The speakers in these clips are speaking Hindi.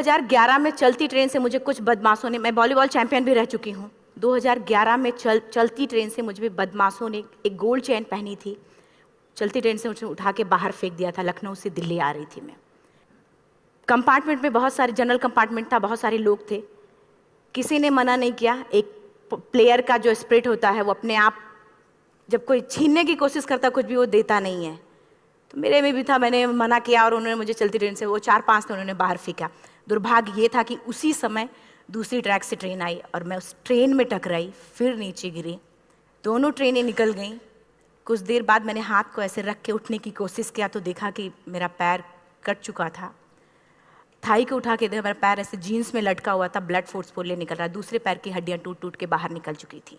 2011 में चलती ट्रेन से मुझे कुछ बदमाशों ने, मैं वॉलीबॉल चैंपियन भी रह चुकी हूँ, 2011 में चलती ट्रेन से मुझे बदमाशों ने एक गोल्ड चेन पहनी थी, चलती ट्रेन से मुझे उठा के बाहर फेंक दिया था। लखनऊ से दिल्ली आ रही थी मैं। कंपार्टमेंट में बहुत सारे, जनरल कंपार्टमेंट था, बहुत सारे लोग थे, किसी ने मना नहीं किया। एक प्लेयर का जो स्पिरिट होता है वो अपने आप, जब कोई छीनने की कोशिश करता कुछ भी, वो देता नहीं है। तो मेरे में भी था, मैंने मना किया और उन्होंने मुझे चलती ट्रेन से, वो 4-5 थे, उन्होंने बाहर फेंका। दुर्भाग्य ये था कि उसी समय दूसरी ट्रैक से ट्रेन आई और मैं उस ट्रेन में टकराई, फिर नीचे गिरी। दोनों ट्रेनें निकल गईं। कुछ देर बाद मैंने हाथ को ऐसे रख के उठने की कोशिश किया तो देखा कि मेरा पैर कट चुका था। थाई को उठा के देखा, मेरा पैर ऐसे जीन्स में लटका हुआ था, ब्लड फोर्सफुली निकल रहा, दूसरे पैर की हड्डियाँ टूट टूट के बाहर निकल चुकी थी।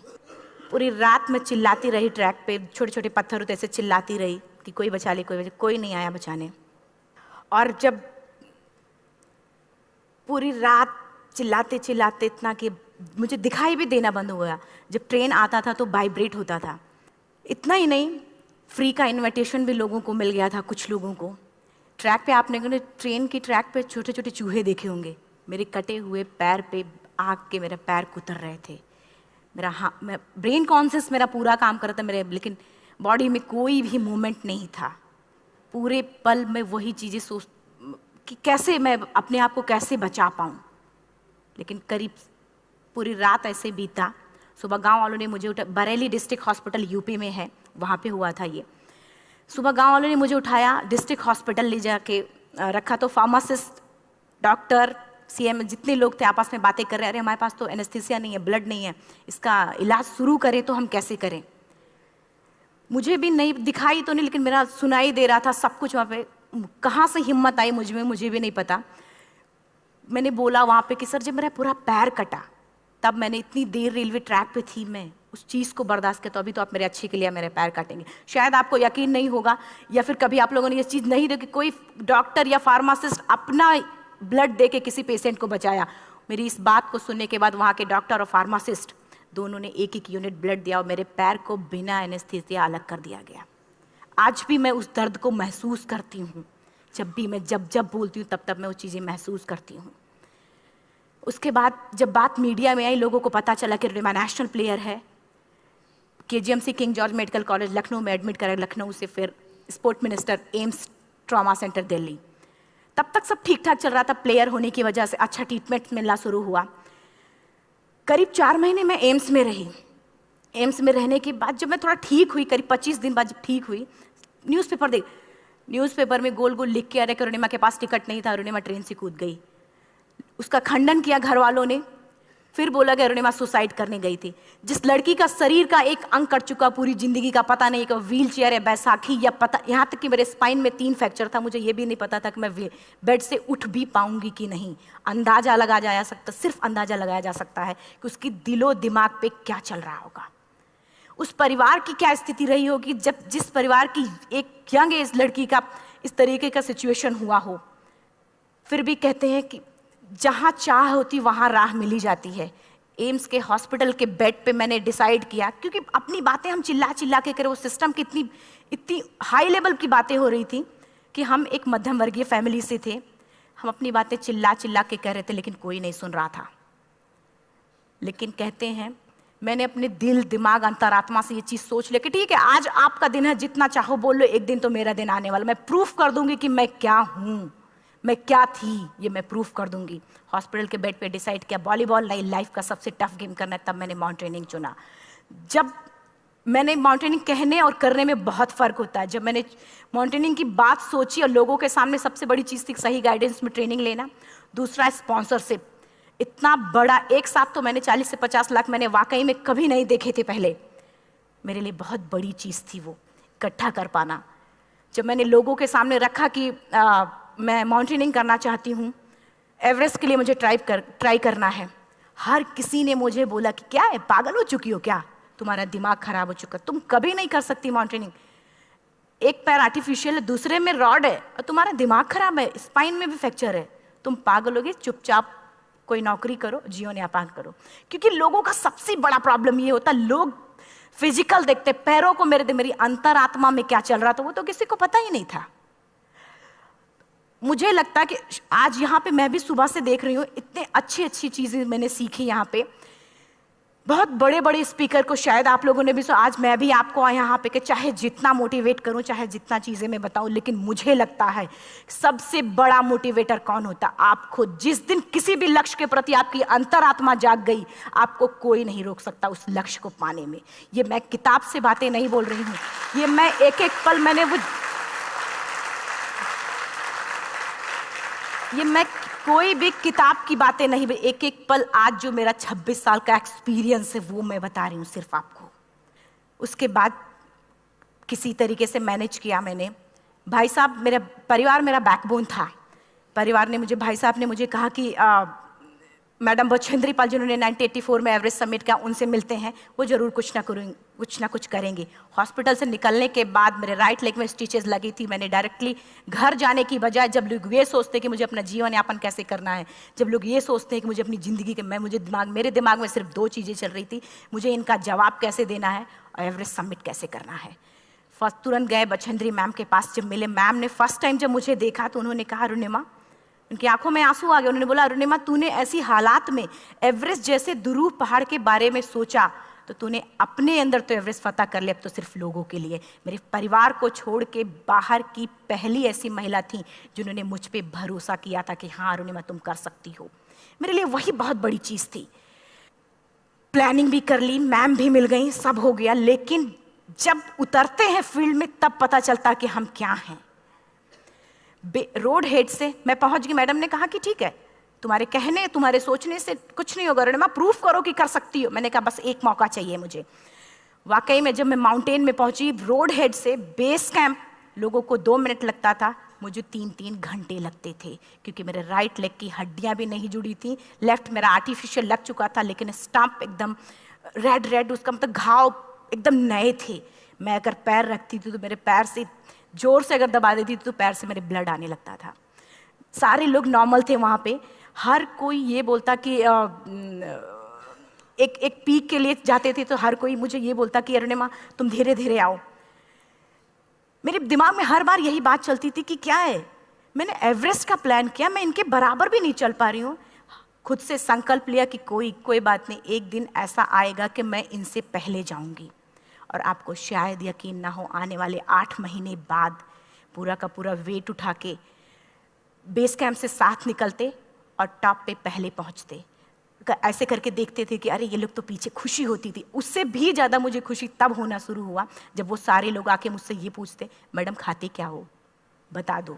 पूरी रात मैं चिल्लाती रही ट्रैक पे, छोटे छोटे पत्थर होते ऐसे चिल्लाती रही कि कोई बचा ले, कोई नहीं आया बचाने। और जब पूरी रात चिल्लाते चिल्लाते इतना कि मुझे दिखाई भी देना बंद हो गया। जब ट्रेन आता था तो वाइब्रेट होता था। इतना ही नहीं, फ्री का इनविटेशन भी लोगों को मिल गया था, कुछ लोगों को। ट्रैक पे आपने ट्रेन की ट्रैक पे छोटे छोटे चूहे देखे होंगे, मेरे कटे हुए पैर पे आग के मेरे पैर कुतर रहे थे। मैं ब्रेन कॉन्शियस मेरा पूरा काम कर रहा था मेरे, लेकिन बॉडी में कोई भी मूवमेंट नहीं था। पूरे पल में वही चीज़ें सोच कि कैसे मैं अपने आप को कैसे बचा पाऊँ। लेकिन करीब पूरी रात ऐसे बीता। सुबह गांव वालों ने मुझे बरेली डिस्ट्रिक्ट हॉस्पिटल यूपी में है, वहाँ पे हुआ था ये। सुबह गांव वालों ने मुझे उठाया, डिस्ट्रिक्ट हॉस्पिटल ले जाके रखा। तो फार्मासिस्ट, डॉक्टर, सीएम, जितने लोग थे आपस में बातें कर रहे हैं, अरे हमारे पास तो एनेस्थीसिया नहीं है, ब्लड नहीं है, इसका इलाज शुरू करें तो हम कैसे करें। मुझे भी नहीं दिखाई तो नहीं, लेकिन मेरा सुनाई दे रहा था सब कुछ वहाँ पे। कहाँ से हिम्मत आई मुझ में, मुझे भी नहीं पता। मैंने बोला वहाँ पे कि सर जब मेरा पूरा पैर कटा, तब मैंने इतनी देर रेलवे ट्रैक पे थी, मैं उस चीज़ को बर्दाश्त किया, तो अभी तो आप मेरे अच्छे के लिए मेरे पैर काटेंगे। शायद आपको यकीन नहीं होगा, या फिर कभी आप लोगों ने ये चीज़ नहीं देखी, कोई डॉक्टर या फार्मासिस्ट अपना ब्लड दे के किसी पेशेंट को बचाया। मेरी इस बात को सुनने के बाद वहाँ के डॉक्टर और फार्मासिस्ट दोनों ने एक एक यूनिट ब्लड दिया और मेरे पैर को बिना एनेस्थीसिया अलग कर दिया गया। आज भी मैं उस दर्द को महसूस करती हूँ। जब भी मैं जब बोलती हूँ तब मैं वो चीज़ें महसूस करती हूँ। उसके बाद जब बात मीडिया में आई, लोगों को पता चला कि अरुणिमा नेशनल प्लेयर है, KGMC king George medical college Lucknow में एडमिट करा, लखनऊ से फिर sport minister, AIIMS trauma centre Delhi. तब तक सब ठीक ठाक चल रहा था, प्लेयर होने की वजह से अच्छा ट्रीटमेंट मिलना शुरू हुआ। करीब 4 महीने मैं एम्स में रही। एम्स में रहने के बाद जब मैं थोड़ा ठीक हुई, करीब 25 दिन बाद जब ठीक हुई, न्यूज़पेपर में गोल गोल लिख के आ रहे कि अरुणिमा के पास टिकट नहीं था, अरुणिमा ट्रेन से कूद गई। उसका खंडन किया घर वालों ने, फिर बोला कि अरुणिमा सुसाइड करने गई थी। जिस लड़की का शरीर का एक अंग कट चुका, पूरी जिंदगी का पता नहीं कि व्हील चेयर है, बैसाखी, या पता, यहाँ तक कि मेरे स्पाइन में 3 फ्रैक्चर था, मुझे ये भी नहीं पता था कि मैं बेड से उठ भी पाऊंगी कि नहीं। अंदाजा लगाया जा सकता, सिर्फ अंदाजा लगाया जा सकता है कि उसकी दिलो दिमाग पे क्या चल रहा होगा, उस परिवार की क्या स्थिति रही होगी जब जिस परिवार की एक यंग एज लड़की का इस तरीके का सिचुएशन हुआ हो। फिर भी कहते हैं कि जहाँ चाह होती वहाँ राह मिली जाती है। एम्स के हॉस्पिटल के बेड पे मैंने डिसाइड किया, क्योंकि अपनी बातें हम चिल्ला चिल्ला के करें, वो सिस्टम की इतनी हाई लेवल की बातें हो रही थी कि हम एक मध्यम वर्गीय फैमिली से थे, हम अपनी बातें चिल्ला चिल्ला के कह रहे थे, लेकिन कोई नहीं सुन रहा था। लेकिन कहते हैं मैंने अपने दिल, दिमाग, अंतरात्मा से ये चीज़ सोच लिया कि ठीक है, आज आपका दिन है, जितना चाहो बोल लो, एक दिन तो मेरा दिन आने वाला, मैं प्रूफ कर दूंगी कि मैं क्या हूँ, मैं क्या थी, ये मैं प्रूफ कर दूंगी। हॉस्पिटल के बेड पे डिसाइड किया वॉलीबॉल लाइफ का सबसे टफ गेम करना है, तब मैंने माउंटेनिंग चुना। जब मैंने माउंटेनिंग कहने और करने में बहुत फ़र्क होता है। जब मैंने माउंटेनिंग की बात सोची और लोगों के सामने, सबसे बड़ी चीज़ थी सही गाइडेंस में ट्रेनिंग लेना, दूसरा स्पॉन्सरशिप। इतना बड़ा एक साथ तो मैंने 40 से 50 लाख मैंने वाकई में कभी नहीं देखे थे पहले। मेरे लिए बहुत बड़ी चीज़ थी वो इकट्ठा कर पाना। जब मैंने लोगों के सामने रखा कि मैं माउंटेनिंग करना चाहती हूँ, एवरेस्ट के लिए मुझे ट्राई करना है, हर किसी ने मुझे बोला कि क्या है, पागल हो चुकी हो क्या, तुम्हारा दिमाग खराब हो चुका, तुम कभी नहीं कर सकती माउंटेनिंग। एक पैर आर्टिफिशियल है, दूसरे में रॉड है, और तुम्हारा दिमाग खराब है, स्पाइन में भी फ्रैक्चर है, तुम पागल होगे, चुपचाप कोई नौकरी करो, जीवन यापन करो। क्योंकि लोगों का सबसे बड़ा प्रॉब्लम ये होता, लोग फिजिकल देखते, पैरों को मेरी अंतरात्मा में क्या चल रहा था वो तो किसी को पता ही नहीं था। मुझे लगता है कि आज यहाँ पे मैं भी सुबह से देख रही हूँ, इतने अच्छी अच्छी चीज़ें मैंने सीखी यहाँ पे। बहुत बड़े बड़े स्पीकर को शायद आप लोगों ने भी सुना। आज मैं भी आपको यहाँ पे कि चाहे जितना मोटिवेट करूँ, चाहे जितना चीज़ें मैं बताऊँ, लेकिन मुझे लगता है सबसे बड़ा मोटिवेटर कौन होता? आप खुद। जिस दिन किसी भी लक्ष्य के प्रति आपकी अंतरात्मा जाग गई, आपको कोई नहीं रोक सकता उस लक्ष्य को पाने में। ये मैं किताब से बातें नहीं बोल रही हूँ, ये मैं एक एक पल मैंने ये मैं कोई भी किताब की बातें नहीं, एक एक पल आज जो मेरा 26 साल का एक्सपीरियंस है वो मैं बता रही हूँ सिर्फ आपको। उसके बाद किसी तरीके से मैनेज किया मैंने। भाई साहब, मेरा परिवार मेरा बैकबोन था। परिवार ने मुझे, भाई साहब ने मुझे कहा कि मैडम बछेंद्री पाल जिन्होंने 1984 में एवरेस्ट समिट किया, उनसे मिलते हैं, वो जरूर कुछ ना कुछ करेंगे। हॉस्पिटल से निकलने के बाद मेरे राइट लेग में स्टिचेस लगी थी। मैंने डायरेक्टली घर जाने की बजाय, जब लोग ये सोचते हैं कि मुझे अपना जीवन यापन कैसे करना है, जब लोग ये सोचते हैं कि मुझे अपनी ज़िंदगी के मेरे दिमाग में सिर्फ 2 चीज़ें चल रही थी, मुझे इनका जवाब कैसे देना है और एवरेस्ट समिट कैसे करना है। फर्स्ट तुरंत गए बछेंद्री मैम के पास। जब मिले, मैम ने फर्स्ट टाइम जब मुझे देखा तो उन्होंने कहा, अरुणिमा, उनकी आंखों में आंसू आ गए। उन्होंने बोला, अरुणिमा, तूने ऐसी हालात में एवरेस्ट जैसे दुरूह पहाड़ के बारे में सोचा तो तूने अपने अंदर तो एवरेस्ट फतह कर लिया, अब तो सिर्फ लोगों के लिए। मेरे परिवार को छोड़ के बाहर की पहली ऐसी महिला थी जिन्होंने मुझ पे भरोसा किया था कि हाँ अरुणिमा, तुम कर सकती हो। मेरे लिए वही बहुत बड़ी चीज़ थी। प्लानिंग भी कर ली, मैम भी मिल गई, सब हो गया। लेकिन जब उतरते हैं फील्ड में तब पता चलता कि हम क्या हैं। रोड हेड से मैं पहुंच गई। मैडम ने कहा कि ठीक है, तुम्हारे कहने, तुम्हारे सोचने से कुछ नहीं होगा अरुणिमा, प्रूफ करो कि कर सकती हो। मैंने कहा बस एक मौका चाहिए मुझे। वाकई में जब मैं माउंटेन में पहुंची, रोड हेड से बेस कैंप लोगों को 2 मिनट लगता था, मुझे 3-3 घंटे लगते थे, क्योंकि मेरे राइट लेग की हड्डियां भी नहीं जुड़ी थी। लेफ्ट मेरा आर्टिफिशियल लग चुका था, लेकिन स्टंप एकदम रेड, उसका मतलब घाव एकदम नए थे। मैं अगर पैर रखती थी तो मेरे पैर से जोर से अगर दबा देती थी तो पैर से मेरे ब्लड आने लगता था। सारे लोग नॉर्मल थे वहाँ पे। हर कोई ये बोलता कि एक पीक के लिए जाते थे तो हर कोई मुझे ये बोलता कि अरुणिमा, तुम धीरे धीरे आओ। मेरे दिमाग में हर बार यही बात चलती थी कि क्या है, मैंने एवरेस्ट का प्लान किया, मैं इनके बराबर भी नहीं चल पा रही हूँ। खुद से संकल्प लिया कि कोई बात नहीं, एक दिन ऐसा आएगा कि मैं इनसे पहले जाऊंगी। और आपको शायद यकीन ना हो, आने वाले 8 महीने बाद पूरा का पूरा वेट उठा के बेस कैंप से साथ निकलते और टॉप पे पहले पहुंचते। ऐसे करके देखते थे कि अरे ये लोग तो पीछे। खुशी होती थी। उससे भी ज़्यादा मुझे खुशी तब होना शुरू हुआ जब वो सारे लोग आके मुझसे ये पूछते, मैडम खाते क्या हो, बता दो।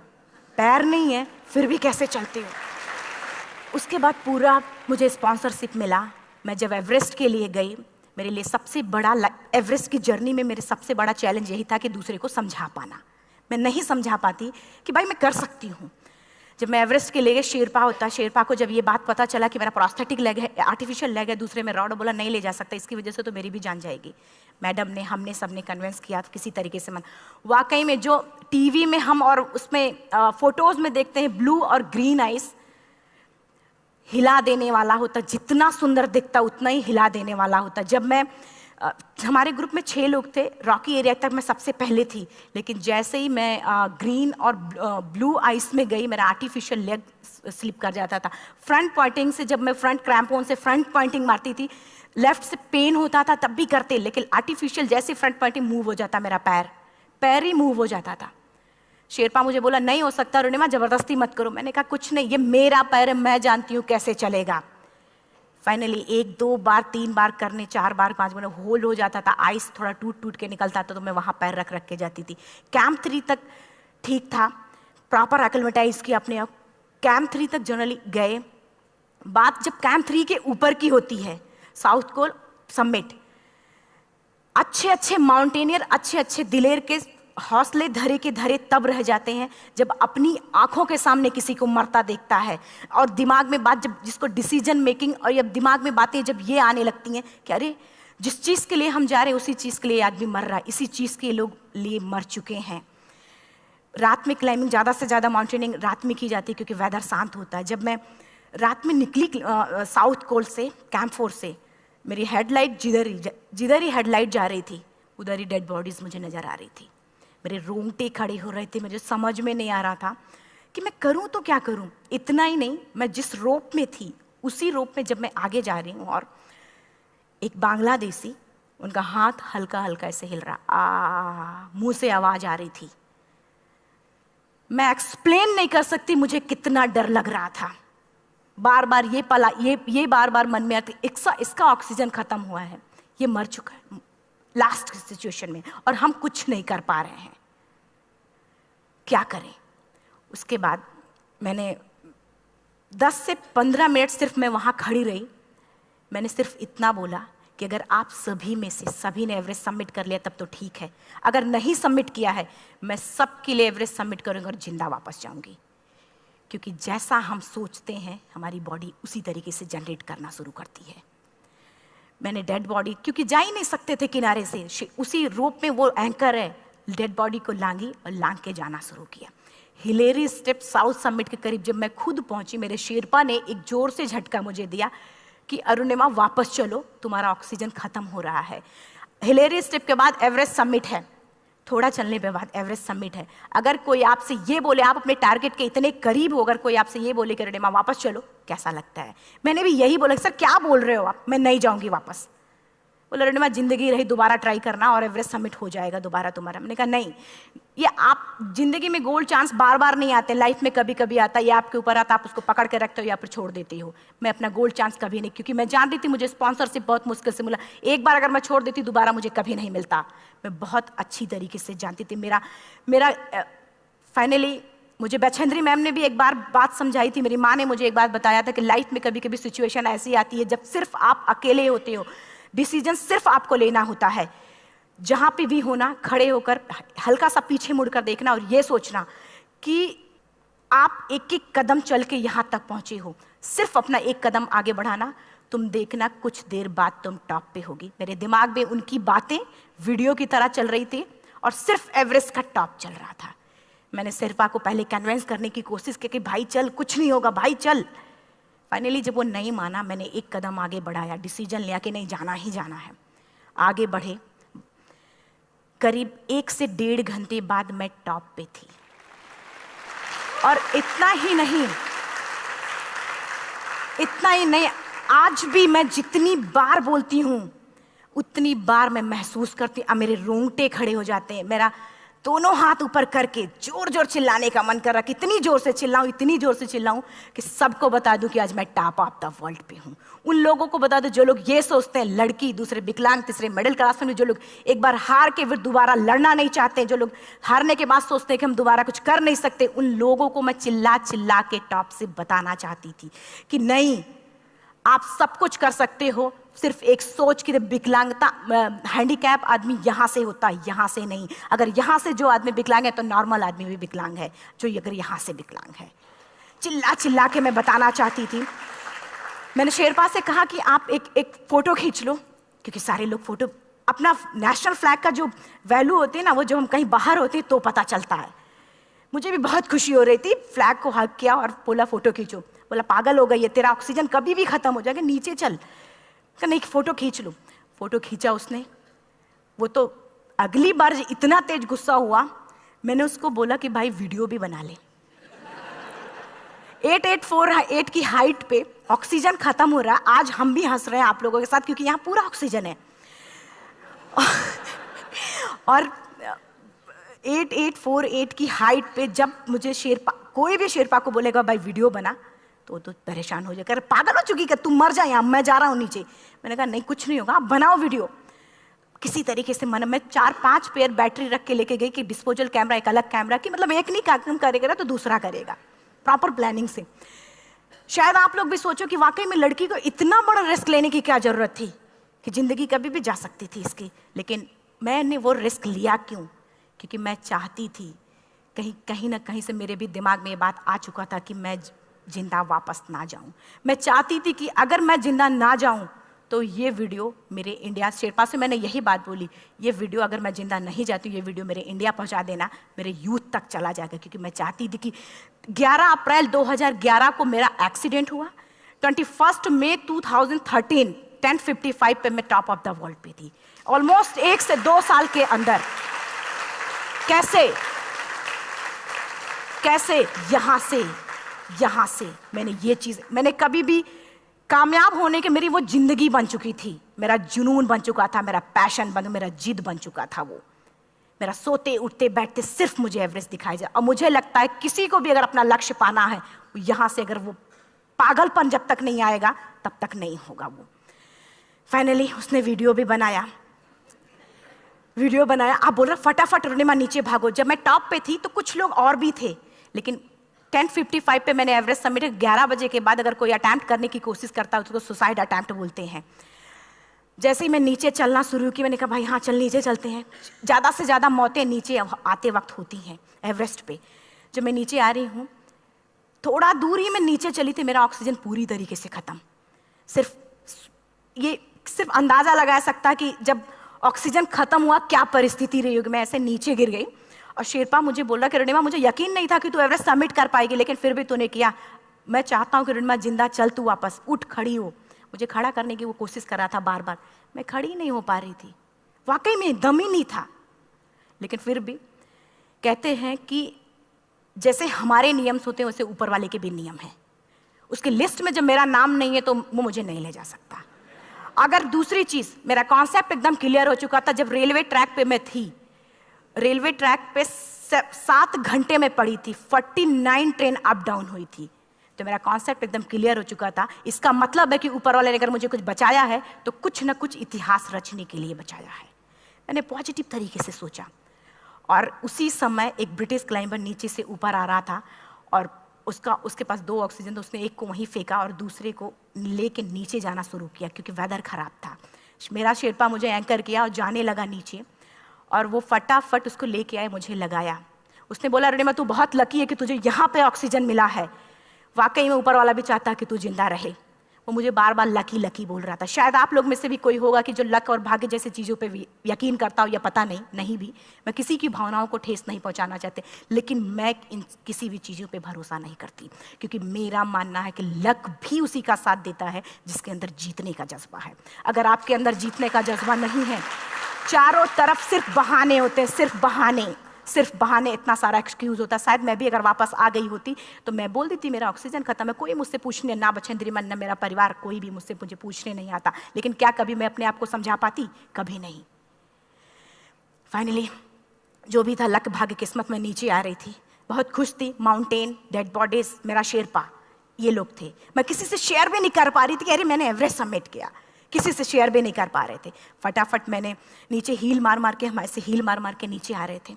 पैर नहीं है फिर भी कैसे चलते हो। उसके बाद पूरा मुझे स्पॉन्सरशिप मिला। मैं जब एवरेस्ट के लिए गई, मेरे लिए सबसे बड़ा, एवरेस्ट की जर्नी में मेरे सबसे बड़ा चैलेंज यही था कि दूसरे को समझा पाना। मैं नहीं समझा पाती कि भाई मैं कर सकती हूँ। जब मैं एवरेस्ट के लिए गई, शेरपा होता, शेरपा को जब ये बात पता चला कि मेरा प्रोस्थेटिक लेग है, आर्टिफिशियल लेग है, दूसरे में रॉड, बोला नहीं ले जा सकता, इसकी वजह से तो मेरी भी जान जाएगी। मैडम ने, हमने सबने कन्विंस किया किसी तरीके से। मन वाकई में जो टीवी में हम और उसमें फोटोज़ में देखते हैं, ब्लू और ग्रीन आइस, हिला देने वाला होता। जितना सुंदर दिखता उतना ही हिला देने वाला होता। जब मैं हमारे ग्रुप में 6 लोग थे, रॉकी एरिया तक मैं सबसे पहले थी, लेकिन जैसे ही मैं ग्रीन और ब्लू आइस में गई, मेरा आर्टिफिशियल लेग स्लिप कर जाता था। फ्रंट पॉइंटिंग से, जब मैं फ्रंट क्रैम्पोन से फ्रंट पॉइंटिंग मारती थी, लेफ्ट से पेन होता था तब भी करते, लेकिन आर्टिफिशियल जैसे फ्रंट पॉइंटिंग मूव हो जाता, मेरा पैर ही मूव हो जाता था। शेरपा मुझे बोला नहीं हो सकता अरुणिमा, जबरदस्ती मत करो। मैंने कहा कुछ नहीं, ये मेरा पैर है, मैं जानती हूँ कैसे चलेगा। फाइनली 1, 2 बार, 3 बार करने, 4 बार, 5 बार होल हो जाता था। आइस थोड़ा टूट के निकलता था तो मैं वहाँ पैर रख के जाती थी। कैंप 3 तक ठीक था, प्रॉपर एक्लेमेटाइज किया अपने आप। कैंप 3 तक जनरली गए। बात जब कैंप 3 के ऊपर की होती है, साउथ कोल समिट, अच्छे माउंटेनियर, अच्छे दिलेर के हौसले धरे के धरे तब रह जाते हैं जब अपनी आंखों के सामने किसी को मरता देखता है, और दिमाग में बात, जब जिसको डिसीजन मेकिंग, और जब दिमाग में बातें जब ये आने लगती हैं कि अरे जिस चीज़ के लिए हम जा रहे हैं उसी चीज़ के लिए आदमी मर रहा है, इसी चीज़ के लोग लिए मर चुके हैं। रात में क्लाइंबिंग, ज़्यादा से ज़्यादा माउंटेनिंग रात में की जाती है क्योंकि वेदर शांत होता है। जब मैं रात में निकली साउथ कोल से, कैंप 4 से, मेरी हेडलाइट जिधर ही हेडलाइट जा रही थी उधर ही डेड बॉडीज़ मुझे नज़र आ रही थी। मेरे रोंगटे खड़े हो रहे थे। मुझे समझ में नहीं आ रहा था कि मैं करूं तो क्या करूं। इतना ही नहीं, मैं जिस रोप में थी उसी रोप में जब मैं आगे जा रही हूं और एक बांग्लादेशी, उनका हाथ हल्का हल्का ऐसे हिल रहा, मुंह से आवाज आ रही थी। मैं एक्सप्लेन नहीं कर सकती मुझे कितना डर लग रहा था। बार बार ये बार बार मन में आती, इसका ऑक्सीजन खत्म हुआ है, ये मर चुका है लास्ट सिचुएशन में, और हम कुछ नहीं कर पा रहे हैं, क्या करें। उसके बाद मैंने 10 से 15 मिनट सिर्फ मैं वहां खड़ी रही। मैंने सिर्फ इतना बोला कि अगर आप सभी में से सभी ने एवरेस्ट सबमिट कर लिया तब तो ठीक है, अगर नहीं सबमिट किया है मैं सबके लिए एवरेस्ट सबमिट करूंगी और जिंदा वापस जाऊंगी। क्योंकि जैसा हम सोचते हैं हमारी बॉडी उसी तरीके से जनरेट करना शुरू करती है। मैंने डेड बॉडी, क्योंकि जा ही नहीं सकते थे किनारे से, उसी रोप में वो एंकर है, डेड बॉडी को लांगी और लांग के जाना शुरू किया। हिलेरी स्टेप साउथ समिट के करीब जब मैं खुद पहुंची, मेरे शेरपा ने एक जोर से झटका मुझे दिया कि अरुणिमा वापस चलो, तुम्हारा ऑक्सीजन खत्म हो रहा है। हिलेरी स्टेप के बाद एवरेस्ट समिट है, थोड़ा चलने के बाद एवरेस्ट समिट है। अगर कोई आपसे ये बोले, आप अपने टारगेट के इतने करीब हो, अगर कोई आपसे ये बोले कि अरुणिमा वापस चलो, कैसा लगता है? मैंने भी यही बोला, सर क्या बोल रहे हो आप, मैं नहीं जाऊंगी वापस। बोले अरुणिमा जिंदगी रही, दोबारा ट्राई करना और एवरेस्ट समिट हो जाएगा दोबारा तुम्हारा। मैंने कहा नहीं, ये आप जिंदगी में गोल्ड चांस बार बार नहीं आते, लाइफ में कभी कभी आता है, ये आपके ऊपर आता, आप उसको पकड़ के रखते हो या फिर छोड़ देते हो। मैं अपना गोल्ड चांस कभी नहीं, क्योंकि मैं जान रही थी मुझे स्पॉन्सरशिप बहुत मुश्किल से मिला, एक बार अगर मैं छोड़ देती दोबारा मुझे कभी नहीं मिलता। मैं बहुत अच्छी तरीके से जानती थी। मेरा फाइनली मुझे बछेंद्री मैम ने भी एक बार बात समझाई थी, मेरी माँ ने मुझे एक बात बताया था कि लाइफ में कभी कभी सिचुएशन ऐसी आती है जब सिर्फ आप अकेले होते हो, डिसीजन सिर्फ आपको लेना होता है। जहां पे भी होना, खड़े होकर हल्का सा पीछे मुड़कर देखना और ये सोचना कि आप एक एक कदम चल के यहां तक पहुंचे हो, सिर्फ अपना एक कदम आगे बढ़ाना, तुम देखना कुछ देर बाद तुम टॉप पे होगी। मेरे दिमाग में उनकी बातें वीडियो की तरह चल रही थी और सिर्फ एवरेस्ट का टॉप चल रहा था। मैंने शेरपा को पहले कन्विंस करने की कोशिश की कि भाई चल, कुछ नहीं होगा भाई चल। फाइनली जब वो नहीं माना, मैंने एक कदम आगे बढ़ाया, डिसीजन लिया कि नहीं जाना ही जाना है। आगे बढ़े, करीब 1 से 1.5 घंटे बाद मैं टॉप पे थी। और इतना ही नहीं, आज भी मैं जितनी बार बोलती हूं उतनी बार मैं महसूस करती, अब मेरे रोंगटे खड़े हो जाते हैं, मेरा दोनों हाथ ऊपर करके जोर जोर चिल्लाने का मन कर रहा कि इतनी जोर से चिल्लाऊं कि सबको बता दूं कि आज मैं टॉप ऑफ द वर्ल्ड पे हूं। उन लोगों को बता दूं जो लोग ये सोचते हैं, लड़की, दूसरे विकलांग, तीसरे मिडिल क्लास में, जो लोग एक बार हार के फिर दोबारा लड़ना नहीं चाहते, जो लोग हारने के बाद सोचते हैं कि हम दोबारा कुछ कर नहीं सकते, उन लोगों को मैं चिल्ला चिल्ला के टॉप से बताना चाहती थी कि नहीं, आप सब कुछ कर सकते हो, सिर्फ एक सोच की विकलांगता, हैंडीकैप आदमी यहां से होता है, यहां से नहीं। अगर यहां से जो आदमी विकलांग है तो नॉर्मल आदमी भी विकलांग है, जो अगर यहां से विकलांग है। चिल्ला चिल्ला के मैं बताना चाहती थी। मैंने शेरपा से कहा कि आप एक फोटो खींच लो, क्योंकि सारे लोग फोटो, अपना नेशनल फ्लैग का जो वैल्यू होती है ना, वो जो हम कहीं बाहर होते हैं तो पता चलता है। मुझे भी बहुत खुशी हो रही थी, फ्लैग को हग किया और बोला फोटो खींचो। बोला पागल हो गई है, तेरा ऑक्सीजन कभी भी खत्म हो जाएगा, नीचे चल। नहीं, फोटो खींच लो। फोटो खींचा उसने। वो तो अगली बार इतना तेज गुस्सा हुआ, मैंने उसको बोला कि भाई वीडियो भी बना ले। 8848 की हाइट पे ऑक्सीजन खत्म हो रहा है, आज हम भी हंस रहे हैं आप लोगों के साथ क्योंकि यहाँ पूरा ऑक्सीजन है। और 8848 की हाइट पे जब मुझे शेरपा, कोई भी शेरपा को बोलेगा भाई वीडियो बना, तो परेशान हो जाएगा, पागल हो चुकी, कि तुम मर जाए, यहाँ मैं जा रहा हूँ नीचे। मैंने कहा नहीं, कुछ नहीं होगा, आप बनाओ वीडियो। किसी तरीके से मन में 4-5 पेयर बैटरी रख के लेके गई कि डिस्पोजल कैमरा, एक अलग कैमरा, कि मतलब एक नहीं काम करेगा तो दूसरा करेगा, प्रॉपर प्लानिंग से। शायद आप लोग भी सोचो कि वाकई में लड़की को इतना बड़ा रिस्क लेने की क्या जरूरत थी, कि जिंदगी कभी भी जा सकती थी इसकी। लेकिन मैंने वो रिस्क लिया क्यों? क्योंकि मैं चाहती थी, कहीं ना कहीं से मेरे भी दिमाग में ये बात आ चुका था कि मैं जिंदा वापस ना जाऊं। मैं चाहती थी कि अगर मैं जिंदा ना जाऊं तो ये वीडियो मेरे इंडिया, शेरपा से मैंने यही बात बोली, ये वीडियो अगर मैं जिंदा नहीं जाती, ये वीडियो मेरे इंडिया पहुंचा देना, मेरे यूथ तक चला जाएगा। क्योंकि मैं चाहती थी कि 11 अप्रैल 2011 को मेरा एक्सीडेंट हुआ, 21 मई 2013 10:55 पे मैं टॉप ऑफ द वर्ल्ड पे थी। ऑलमोस्ट 1 से 2 साल के अंदर कैसे कैसे? यहाँ से मैंने ये चीज़, मैंने कभी भी कामयाब होने के, मेरी वो जिंदगी बन चुकी थी, मेरा जुनून बन चुका था, मेरा पैशन मेरा जिद बन चुका था। वो मेरा सोते उठते बैठते सिर्फ मुझे एवरेस्ट दिखाई जाए। और मुझे लगता है किसी को भी अगर अपना लक्ष्य पाना है, यहाँ से अगर वो पागलपन जब तक नहीं आएगा तब तक नहीं होगा। वो फाइनली उसने वीडियो बनाया। आप बोल रहे फटाफट अरुणिमा नीचे भागो। जब मैं टॉप पे थी तो कुछ लोग और भी थे, लेकिन 10:55 पे मैंने एवरेस्ट समिट, 11 बजे के बाद अगर कोई अटैम्प्ट करने की कोशिश करता है उसको सुसाइड अटैम्प्ट बोलते हैं। जैसे ही मैं नीचे चलना शुरू की, मैंने कहा भाई हाँ चल नीचे चलते हैं। ज़्यादा से ज़्यादा मौतें नीचे आते वक्त होती हैं एवरेस्ट पे। जब मैं नीचे आ रही हूँ, थोड़ा दूर ही मैं नीचे चली थी, मेरा ऑक्सीजन पूरी तरीके से ख़त्म। सिर्फ अंदाज़ा लगाया सकता कि जब ऑक्सीजन ख़त्म हुआ क्या परिस्थिति रही होगी। मैं ऐसे नीचे गिर गई और शेरपा मुझे बोल रहा कि अरुणिमा मुझे यकीन नहीं था कि तू एवरेस्ट सबमिट कर पाएगी, लेकिन फिर भी तूने किया। मैं चाहता हूँ कि अरुणिमा जिंदा चल, तू वापस उठ, खड़ी हो। मुझे खड़ा करने की वो कोशिश कर रहा था बार बार, मैं खड़ी नहीं हो पा रही थी। वाकई में दम ही नहीं था। लेकिन फिर भी कहते हैं कि जैसे हमारे नियम होते हैं वैसे ऊपर वाले के भी नियम हैं। उसकी लिस्ट में जब मेरा नाम नहीं है तो वो मुझे नहीं ले जा सकता। अगर दूसरी चीज़, मेरा कॉन्सेप्ट एकदम क्लियर हो चुका था। जब रेलवे ट्रैक पे मैं थी, रेलवे ट्रैक पे 7 घंटे में पड़ी थी, 49 ट्रेन अप डाउन हुई थी, तो मेरा कॉन्सेप्ट एकदम क्लियर हो चुका था। इसका मतलब है कि ऊपर वाले ने अगर मुझे कुछ बचाया है तो कुछ ना कुछ इतिहास रचने के लिए बचाया है। मैंने पॉजिटिव तरीके से सोचा। और उसी समय एक ब्रिटिश क्लाइंबर नीचे से ऊपर आ रहा था और उसके पास 2 ऑक्सीजन, तो उसने एक को वहीं फेंका और दूसरे को लेके नीचे जाना शुरू किया क्योंकि वेदर ख़राब था। मेरा शेरपा मुझे एंकर किया और जाने लगा नीचे, और वो फटाफट उसको लेके आए, मुझे लगाया। उसने बोला अरुणिमा तू बहुत लकी है कि तुझे यहाँ पे ऑक्सीजन मिला है। वाकई में ऊपर वाला भी चाहता कि तू जिंदा रहे। वो मुझे बार बार लकी लकी बोल रहा था। शायद आप लोग में से भी कोई होगा कि जो लक और भाग्य जैसी चीज़ों पे यकीन करता हो, या पता नहीं भी। मैं किसी की भावनाओं को ठेस नहीं पहुंचाना चाहती, लेकिन मैं इन किसी भी चीज़ों पे भरोसा नहीं करती, क्योंकि मेरा मानना है कि लक भी उसी का साथ देता है जिसके अंदर जीतने का जज्बा है। अगर आपके अंदर जीतने का जज्बा नहीं है, चारों तरफ सिर्फ बहाने होते हैं, सिर्फ बहाने, इतना सारा एक्सक्यूज होता है। शायद मैं भी अगर वापस आ गई होती तो मैं बोल देती मेरा ऑक्सीजन खत्म है, कोई मुझसे पूछने ना, बछेंद्री मन, ना मेरा परिवार, कोई भी मुझे पूछने नहीं आता। लेकिन क्या कभी मैं अपने आप को समझा पाती? कभी नहीं। फाइनली जो भी था, लक भाग्य किस्मत में नीचे आ रही थी, बहुत खुश थी। माउंटेन, डेड बॉडीज, मेरा शेरपा, ये लोग थे। मैं किसी से शेयर भी नहीं कर पा रही थी कि अरे मैंने एवरेस्ट सबमिट किया, किसी से शेयर भी नहीं कर पा रहे थे। फटाफट मैंने नीचे हील मार के, हम ऐसे हील मार के नीचे आ रहे थे।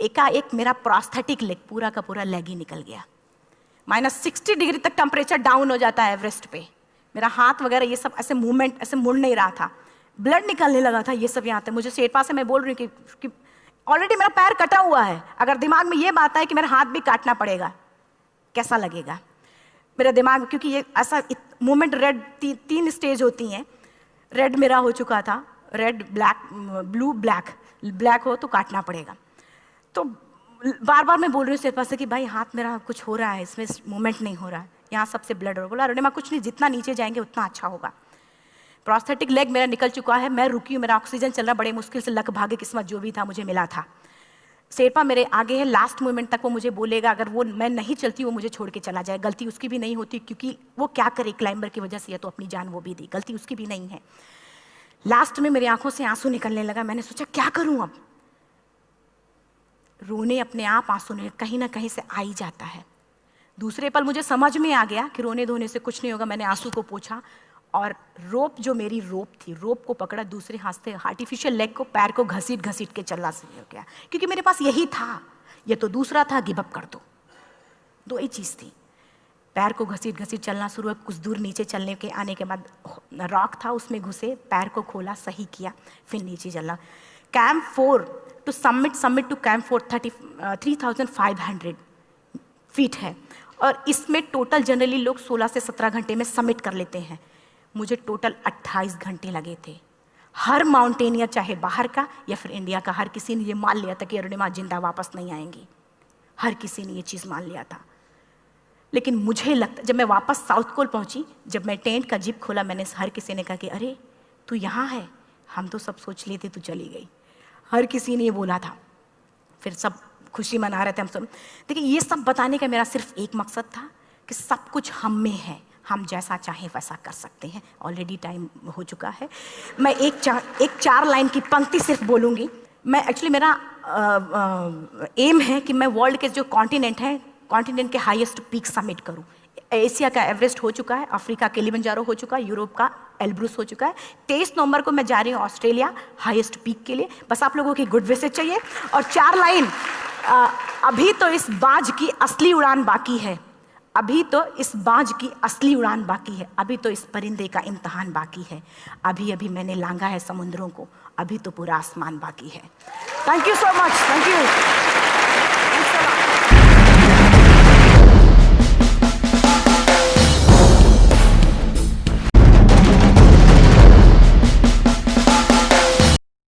एकाएक मेरा प्रोस्थेटिक लेग, पूरा का पूरा लेग ही निकल गया। -60 डिग्री तक टेम्परेचर डाउन हो जाता है एवरेस्ट पे। मेरा हाथ वगैरह ये सब ऐसे मूवमेंट, ऐसे मुड़ नहीं रहा था, ब्लड निकलने लगा था, ये सब यहाँ था। मुझे शेरपा से मैं बोल रही हूँ कि ऑलरेडी मेरा पैर कटा हुआ है, अगर दिमाग में ये बात है कि मेरा हाथ भी काटना पड़ेगा, कैसा लगेगा मेरा दिमाग। क्योंकि ये ऐसा मूवमेंट, रेड 3 स्टेज होती हैं। रेड मेरा हो चुका था, रेड, ब्लैक, ब्लू, ब्लैक हो तो काटना पड़ेगा। तो बार बार मैं बोल रही हूँ शेरपा से कि भाई हाथ मेरा कुछ हो रहा है, इसमें मूवमेंट नहीं हो रहा है, यहाँ सबसे ब्लड हो रहा है। बोला अरुणिमा कुछ नहीं, जितना नीचे जाएंगे उतना अच्छा होगा। प्रोस्थेटिक लेग मेरा निकल चुका है, मैं रुकी हूँ, मेरा ऑक्सीजन चल रहा, बड़े मुश्किल से लक भाग्य किस्मत जो भी था मुझे मिला था। शेरपा मेरे आगे है, लास्ट मोमेंट तक वो मुझे बोलेगा, अगर वो मैं नहीं चलती वो मुझे छोड़ के चला जाए। गलती उसकी भी नहीं होती, क्योंकि वो क्या करे, क्लाइंबर की वजह से या तो अपनी जान वो भी दी, गलती उसकी भी नहीं है। लास्ट में मेरी आंखों से आंसू निकलने लगा। मैंने सोचा क्या करूं अब। रोने अपने आप आंसू ने कहीं ना कहीं से आ ही जाता है। दूसरे पल मुझे समझ में आ गया कि रोने धोने से कुछ नहीं होगा। मैंने आंसू को पोंछा और रोप, जो मेरी रोप थी, रोप को पकड़ा, दूसरे हाथ से आर्टिफिशियल लेग को, पैर को घसीट के चलना शुरू हो गया, क्योंकि मेरे पास यही था। ये तो दूसरा था, गिव अप कर दो ही चीज़ थी। पैर को घसीट चलना शुरू हुआ। कुछ दूर नीचे चलने के आने के बाद रॉक था, उसमें घुसे, पैर को खोला, सही किया, फिर नीचे चलना। Camp 4 to summit to camp 4 3500 feet है, और इसमें टोटल जनरली लोग 16 से 17 घंटे में सबमिट कर लेते हैं। मुझे टोटल 28 घंटे लगे थे। हर माउंटेनियर, चाहे बाहर का या फिर इंडिया का, हर किसी ने ये मान लिया था कि अरुणिमा जिंदा वापस नहीं आएंगी। हर किसी ने ये चीज़ मान लिया था। लेकिन मुझे लगता, जब मैं वापस साउथ कोल पहुंची, जब मैं टेंट का जिप खोला, मैंने हर किसी ने कहा कि अरे तू यहाँ है, हम तो सब सोच लिए थे तू चली गई। हर किसी ने ये बोला था। फिर सब खुशी मना रहे थे हम सब। देखिए, ये सब बताने का मेरा सिर्फ एक मकसद था कि सब कुछ हम में है, हम जैसा चाहें वैसा कर सकते हैं। ऑलरेडी टाइम हो चुका है। मैं एक 4 लाइन की पंक्ति सिर्फ बोलूँगी। मैं एक्चुअली मेरा एम है कि मैं वर्ल्ड के जो कॉन्टिनेंट हैं, कॉन्टिनेंट के हाईएस्ट पीक समिट करूँ। एशिया का एवरेस्ट हो चुका है, अफ्रीका किलिमंजारो हो चुका है, यूरोप का एल्ब्रुस हो चुका है। 23 नवंबर को मैं जा रही हूँ ऑस्ट्रेलिया हाईएस्ट पीक के लिए। बस आप लोगों की गुड विशेस चाहिए। और 4 लाइन, अभी तो इस बाज की असली उड़ान बाकी है, अभी तो इस बाज की असली उड़ान बाकी है, अभी तो इस परिंदे का इम्तहान बाकी है, अभी अभी मैंने लांघा है समुद्रों को, अभी तो पूरा आसमान बाकी है। Thank you so much, thank you.